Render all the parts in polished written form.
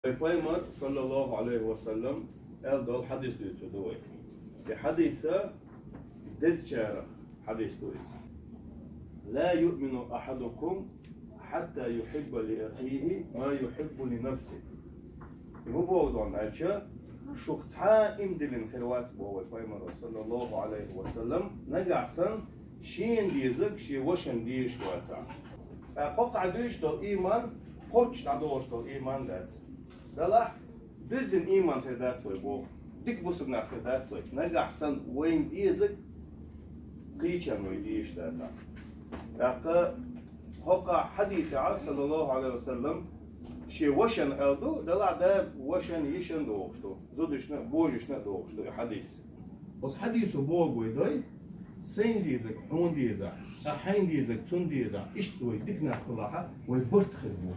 Peygamber sallallahu aleyhi ve sellem eldal hadis diyor doy. Fi hadise desçara hadis doy. La yu'minu ahadukum hatta yuhibba li akhihi ma yuhibbu li nafsihi. Bu boğdan açı şu taim dilin kırvat bu Peygamber sallallahu aleyhi ve sellem negahsan şin diyecek şi vaşın diyiş vata. Qoqa diyiş do iman qoç da doğuş do iman dat. Dalah düzün iman tedat soy bu. Dik bu subna tedat soy. Negahsan وين diyecek qiyçan ve diyiş data. Aqa hoqa hadisi sallallahu aleyhi ve sellem şi vaşan eldu dalah da vaşan yişan doğuştu. Zuduşna bojuşna doğuştu hadis. Os hadisu boğuy doy. Sen diyecek, on diyecek, ahayn diyecek, tun diyecek, işte o dikna khulaha ve bort khilbu.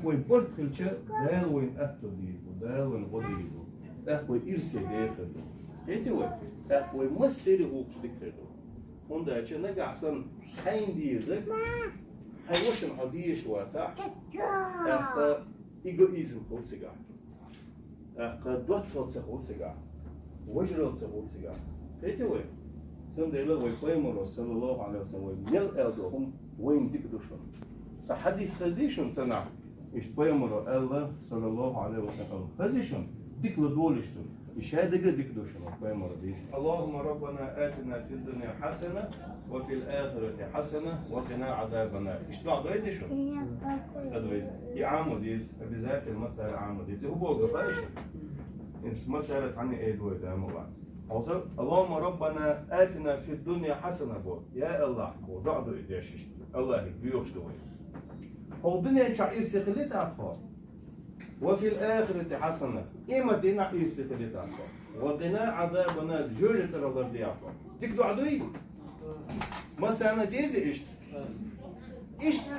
Ve bort khilçe dal ve ahto diyebu, dal ve godiyebu. Ve irse diyebu. Eti ve mesele uç dikredu. Onda açı ne gahsan hayn diyecek, hayvaşın hadiyeş vata. Egoizm khulsiga. Dot khulsa khulsiga. Wajral khulsiga. Eti ve ثم ده لو يقيموا صلى الله عليه وسلم يل ألدهم وين دكتوشون فحديث خزيشون سنع يشتبيموا الله صلى الله عليه وسلم خزيشون دكلو دولشون يشادق دكتوشون يقيموا ديس اللهم ربنا آتنا في الدنيا حسنة وفي الآخرة حسنة وقنا عذاب النار يشتبع دويزيشون سدويز يعامو ديز بذات المسألة عامو ديز هو بوقف فايشون مسألة عني ايه دوي ده مبعد اللهم ربنا آتنا في الدنيا حسنة بو يا الله بو دعدو إدياشش الله بيوش دوي هو الدنيا شعير سخلت عطفا وفي الآخرة حسنة إما دينا عير سخلت عطفا وقنا عذابنا جوجة الله دي عطفا ديك دعدوي مثلا ديزي إشت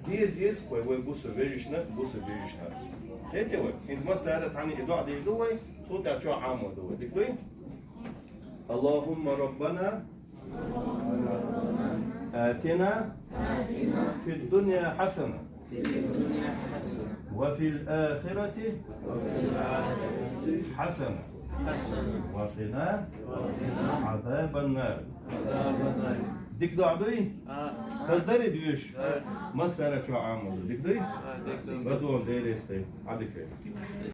ديز وين بوسو بيجشنا هيك هو انت مثلا عني دعدو دوي صوت شو عامو دوي ديك دوي اللهم ربنا آتنا في الدنيا حسنة وفي الآخرة حسنة وقنا عذاب النار ديك دعوي فزدري ديوش مسألة شو عامل ديك دوي بدون ديريستي عدك